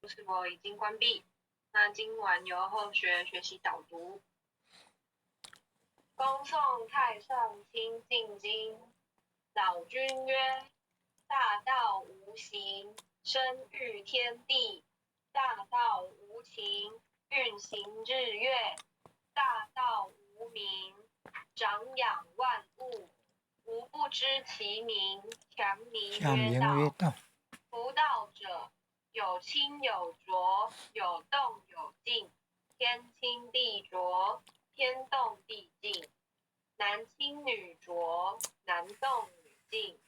是否已经关闭？那今晚由后学学习导读。恭送太上清净经，老君曰：大道无形，生育天地；大道无情，运行日月；大道无名，长养万物。吾不知其名，强名曰道。夫道者，有清有浊，有动有静，天清地浊，天动地静，男清女浊，男动女静，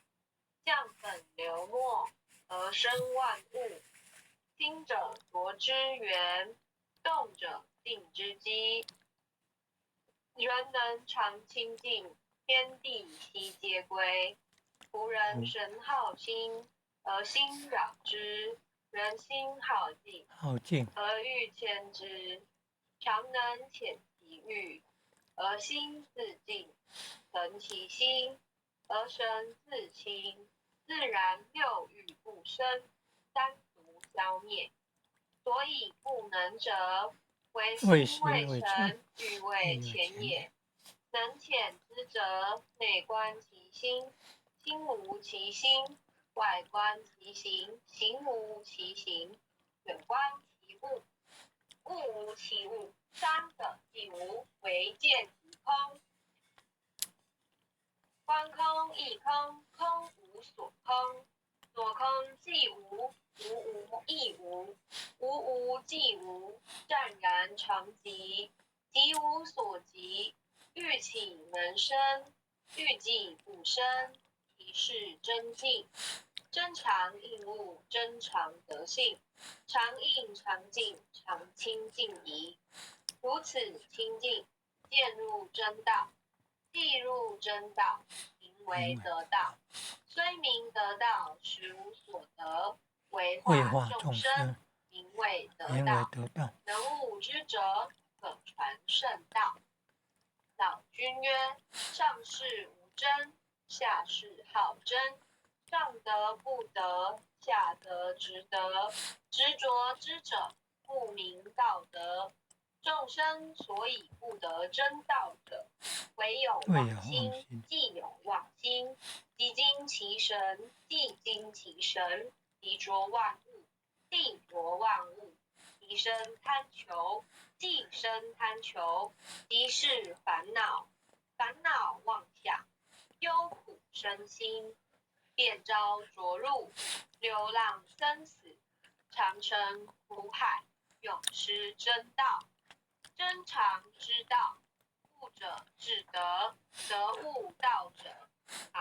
降本流末，而生万物。清者浊之源，动者静之基。人能常清净，天地悉皆归。夫人神好清，而心扰之；人心好静，而欲牵之。常能遣其欲，而心自静；诚其心，而神自清。自然六欲不生，三毒消灭。所以不能者，为心未诚，欲未浅也。能遣之者，内观其心，心无其心；外观其行，行无其行；远观其物，物无其物。三者既无，唯见即空。观空亦空，空无所空。所空即无，无无亦无，无无即无，湛然常寂。即无所即，欲起能生，欲寂不生，其是真静。真常应物，真常得性。常应常静，常清净怡。如此清净，渐入真道。既入真道，名为得道。虽名得道，实无所得，为化众生，名为得道。能悟之者，可传圣道。老君曰：上士无争，下士好争。上得不得，下得直得。执着之者，不明道德。众生所以不得真道者，唯有妄心。既有妄心，即惊其神；既惊其神，即着万物；既着万物，即生贪求；既生贪求，即是烦恼。烦恼妄想，忧苦身心，便招着入，流浪生死，长沉苦海，永失真道。真常之道，悟者至德，得悟道者，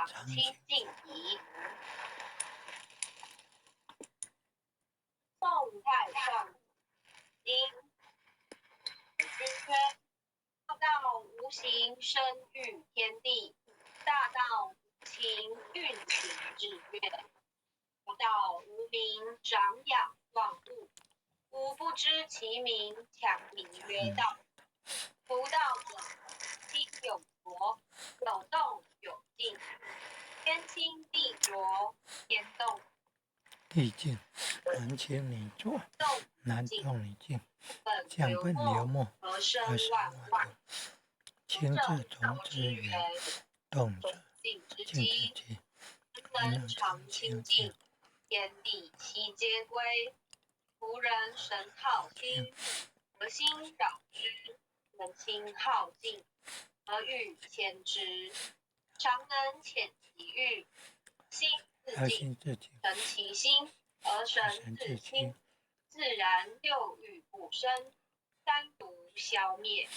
常清净怡。宋太上经，君曰：大道无形，生育天地；大道无情，运行日月；大道无名，长养万物。吾不知其名，强名曰道。夫道者，清有浊，有动有静，天清地浊，天动地静，男清女浊，男动女静，降本流末，而生万物。清者浊之源，动者静之基。人能常清净，天地悉皆归。夫人神好清，而心扰之；人心好静，而欲牵之。常能遣其欲，心自静；诚其心，而神自清。自然六欲不生，三毒消灭。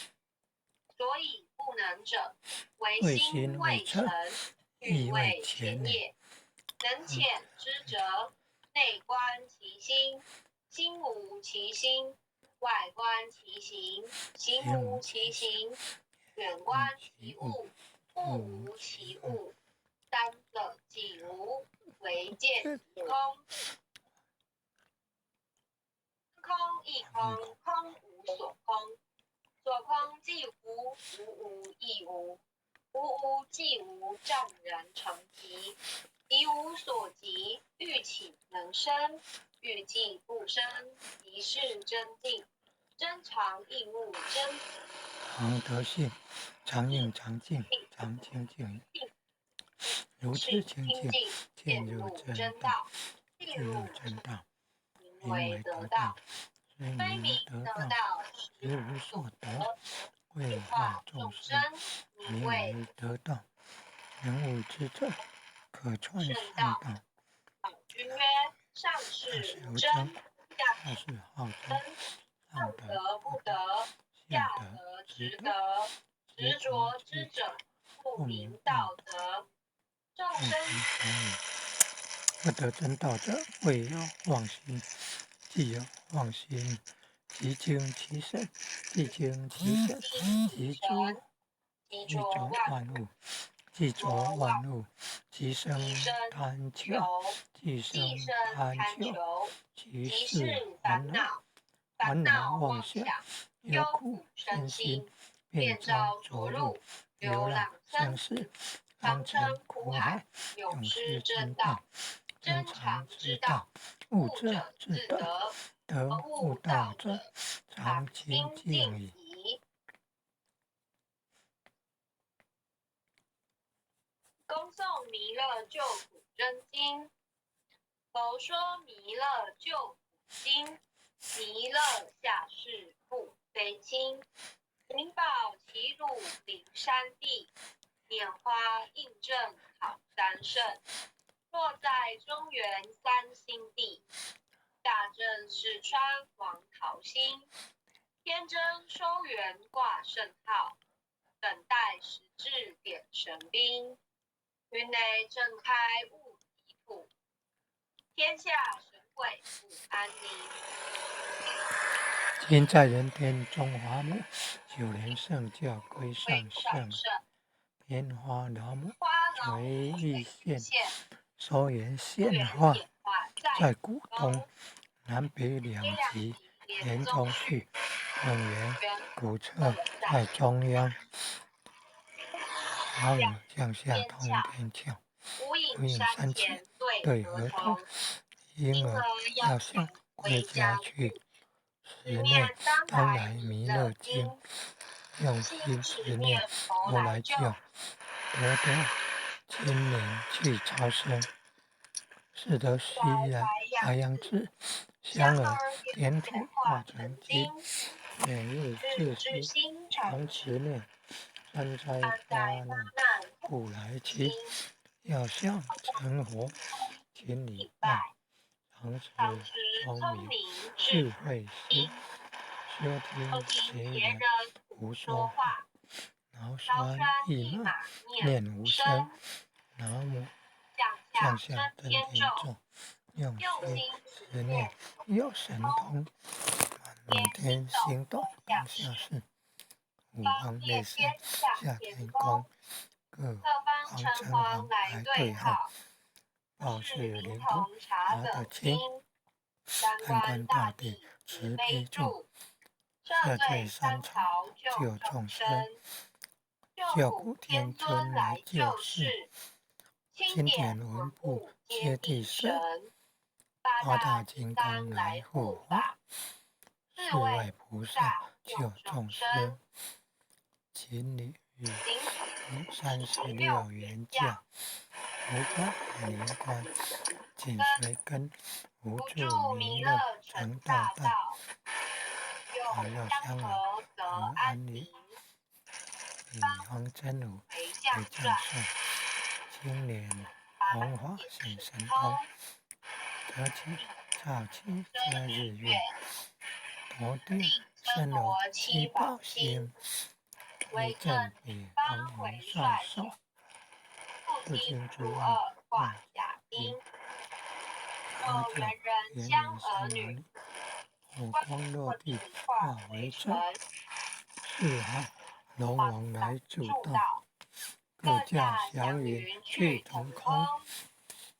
所以不能者，为心未诚，欲未浅也。能遣之者，内观其心，心无其心；外观其行，行无其行；远观其物，物无其物。三者既无，唯见即空。空亦空，空无所空。所空既无，无无亦无。无无既无，湛然常寂。即无所即，欲起能生，欲济不生，即是真静。真常应物真常德性，常应常静，常清净。如知清净，渐入真道。进入真道，名为得道。虽名得道，实无所得。为化众生，名为得道。人无知者，可传圣道。君曰：上士无真，争，下士好争。上德不德，下德直德。执着之者，不明道德。众生不得真道者，谓有妄心。既有妄心，即惊其神；既惊其神，即着万物；既着万物，即生贪求；既生贪求，即是烦恼。烦恼妄想，忧苦身心，变招着入，流浪生死，常称苦海，永失真道。真常之道，悟者自得。得悟道者，常清净矣。恭诵弥勒救苦真经。佛说弥勒救苦经，弥勒下世不非轻。灵宝齐鲁灵山地，拈花印证考三圣。若在中原三星地，大正四川王桃心。天真收元挂圣号，等待时至点神兵。云内正开悟离土，天下神鬼不安宁。今在人天中华母，九莲圣教归上圣。莲花老母为玉县，收元现化，在古东南北两极连中续，永元古册在中央。老母降下通天桥，无影山前对额头，婴儿要想归家去。十念当来弥勒经，用心持念佛来救，得今年去超生。是得须来白羊子，香儿点土化成金。每日自心常持念，三灾八难不来侵。要想成佛，请礼拜。常持聪明智慧心，修听邪人胡说话。劳酸一马念无声，老母降下真天咒，用心持念有神通，满天星斗降下世，五方列神下天宫，各方城隍来对号，报是灵通查得清。三官大帝慈悲助，赦罪三朝救众生。救苦天尊来救世，经典文部接地神。八大金刚来护法，四位菩萨救众生。请礼与36元教，无关灵官，紧随根，无助弥勒成大道。保佑香儿得安宁。以方真如为教授，青年弘法显神通，得其早期遮日月，夺定生罗七宝星，为正比方为帅首，不经诸恶挂甲兵。若人人将儿女，火光落地化为尘。四海龙王来助道，各驾祥云去腾空。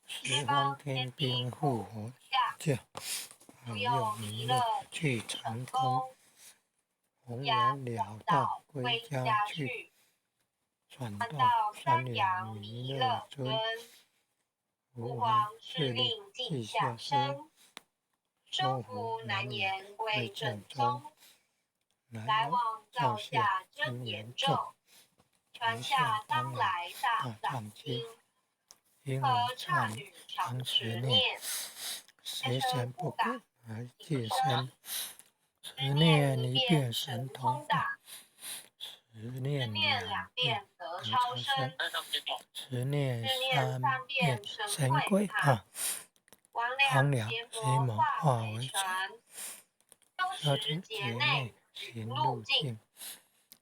十方天兵护火驾，保佑弥勒去成功。弘扬了道归家去，转到山阳弥勒尊。吾皇敕令记下生，收服南延归正宗，来往造下真言咒，传下当来大藏经。因和为刹刹女常常持持念，念，随身不改而近身。十十念一念一遍遍神神通大，通大，十十念念两两遍遍得得超超生，生，十念十念三三遍遍神神会归怕，啊！魍魍魉邪魉邪魔魔化为化为尘尘，修持修持劫劫内内行行路径，路径，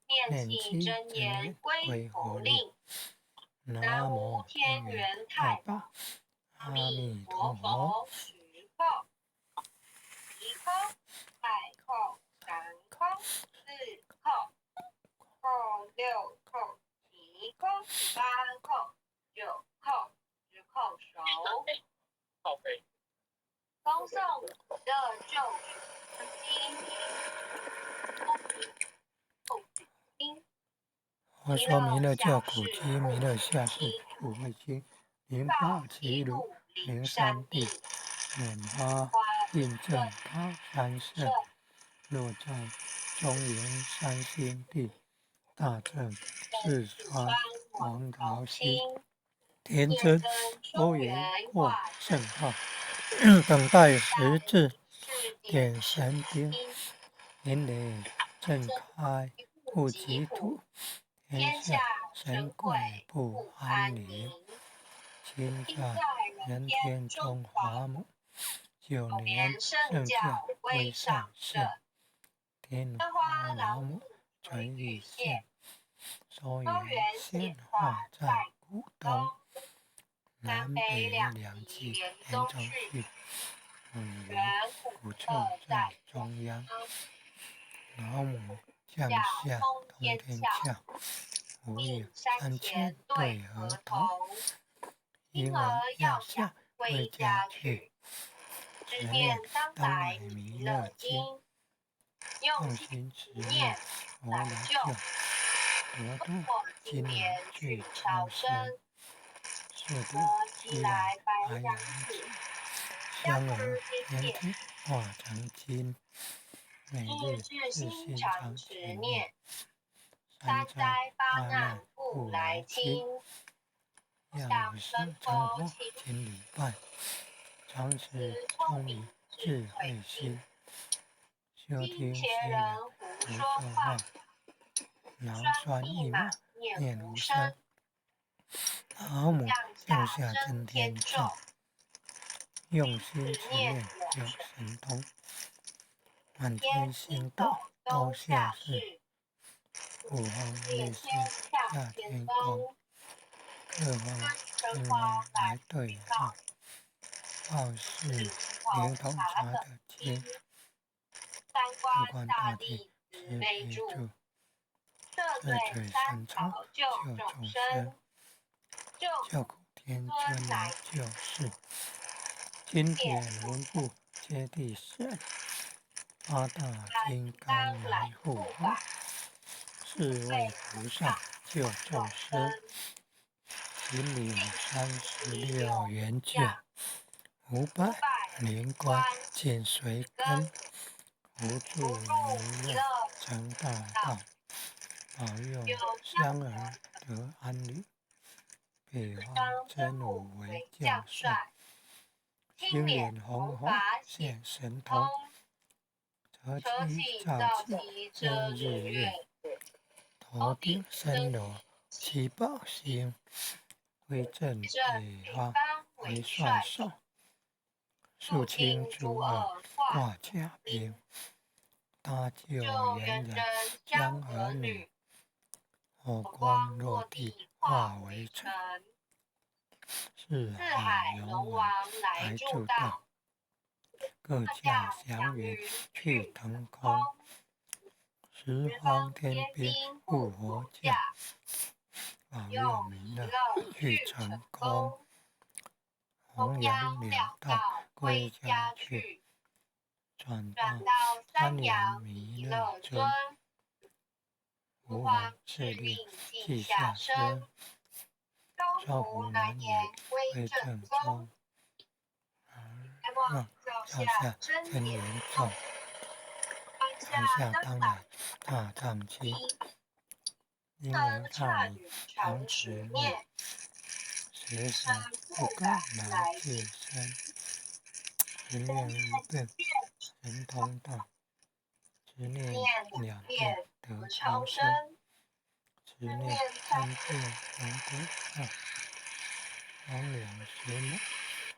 念念起起真言真言归归佛佛令。令。南南无无天天元元太太保，阿阿弥弥陀陀佛。佛，时空、时空、太空、三空、四空、空六空、七空、八空、九空、十空熟。恭送的救赎经。我说弥勒教古今弥勒下世普慧经087603D 08印证他三圣，落在中原三星地，大正四川王桃溪，天真多元过圣号，等待时至点神钉，年雷震开不及土，天下神鬼不安宁。今在人天中华母，9年圣教归上圣，天花老母垂玉线，收元显化在古东，南北两极连中续，语言古处在中央，老母降下通天教，无影3000对额头，婴儿要下归家去，执念当来弥勒经，用心持念佛来救，得度今年去超生，速度即来白羊子，香儿天天化成金，每日自心常持念，三灾八难不来侵，向神佛千里拜，常持聪明智慧心，修听邪人胡说话，脑酸一马念无声，老母降下真天咒，用心持念有神通，满天星斗都下世，五方列星下天宫，各方神王来对号，报是灵通查的经，三观大帝慈悲助，摄罪三草救众生，救苦天尊来救世，经典文部接地神，八大金刚来护法，四位菩萨救众生，引领36元教，500灵官紧随跟，无助弥勒成大道，保佑香儿得安宁，北方真武为将帅，青脸红发现神通，择期造期遮日月，头顶森罗七宝星，威震北方为帅手，肃清诸恶挂甲兵，搭救猿人将儿女，火光落地化为尘，四海龙王来助道，各驾祥云去腾空，十方天兵护佛驾，保佑弥勒去成功，弘扬了道归家去，转到三阳弥勒尊，吾皇敕令记下生，招呼南延归正宗，而脚下真严重，台下当来大丈夫，因为怕你长齿灭，时闪不敢来借身，十念一遍神通大，十念两遍得超生，十念三遍能归汉，黄两十年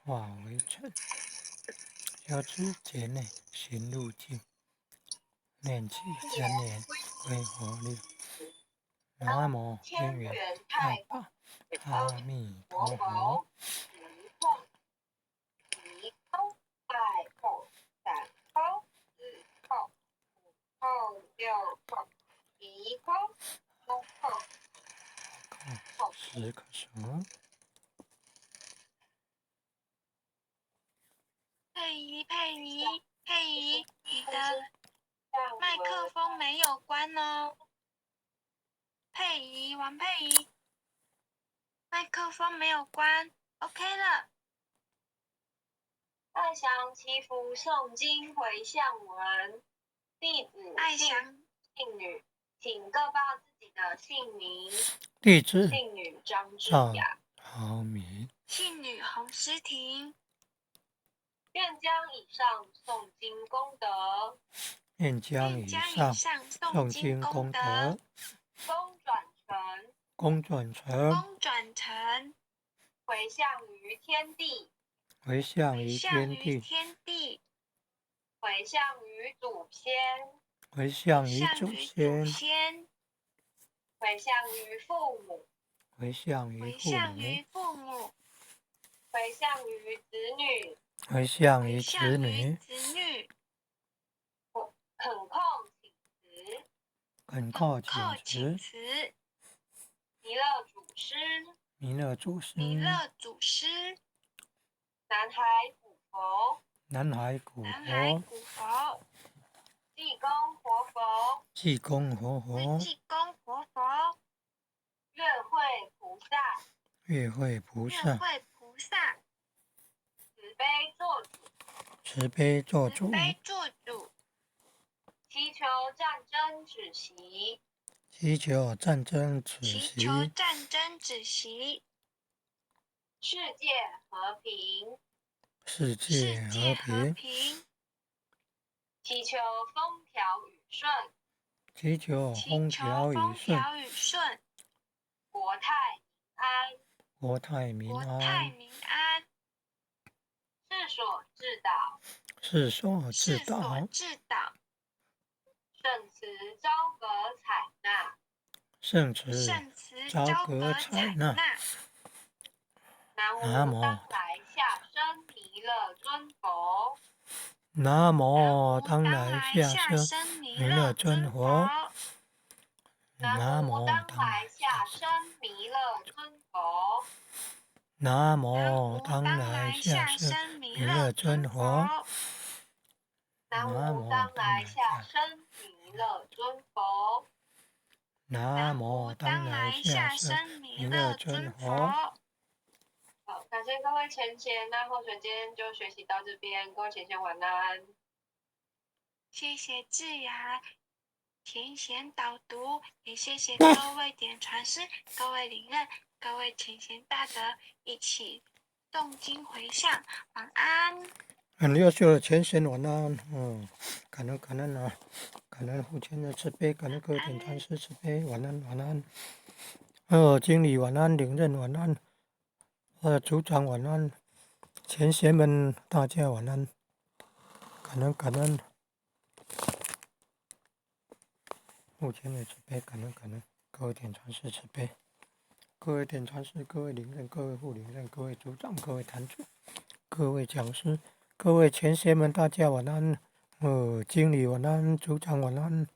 化为尘，消之劫内行路径，念起三年归活力。南无天元太保阿弥陀佛。一空，二空，三空，四空，五空，六空，一空，五空，十个手。佩仪，你的麦克风没有关哦。王佩仪，麦克风没有关 ，OK 了。爱祥祈福诵经回向文，弟子姓女，请各报自己的姓名。弟子姓女张志雅，豪明。姓女洪诗婷。愿将以上诵经功德，愿将以上诵经功德，功转成，回向于天地，回向于天地，回向于祖先，回向于祖先，回向于父母，回向于父母，回向于子女，回向于子女，恳叩请辞，弥勒祖师，南海古佛，济公活佛，月会菩萨，慈悲做主，祈求战争止息，世界和平，祈求风调雨顺，国泰民安，世所至导，圣慈昭阁采纳，南无当来下生弥勒尊佛，南无当来下生弥勒尊佛，南无当来下生弥勒尊佛，南无当来下生弥勒尊佛，南无当来下生弥勒尊佛，南无当来下生弥勒尊佛。好，感谢各位前贤，那后水今天就学习到这边，各位前贤晚安。谢谢智雅前贤导读，也谢谢各位点传师、各位领任、各位前贤大德一起诵经回向，晚安。很优秀的前贤晚安，感恩啊，感恩父亲的慈悲，感恩各位点传师慈悲，晚安。经理晚安，领任晚安，组长晚安，前贤们大家晚安，感恩。父亲的慈悲，感恩各位点传师慈悲，各位点传师，各位领任，各位副领任，各位组长，各位坛主，各位讲师，各位前贤们大家晚安，经理晚安，组长晚安，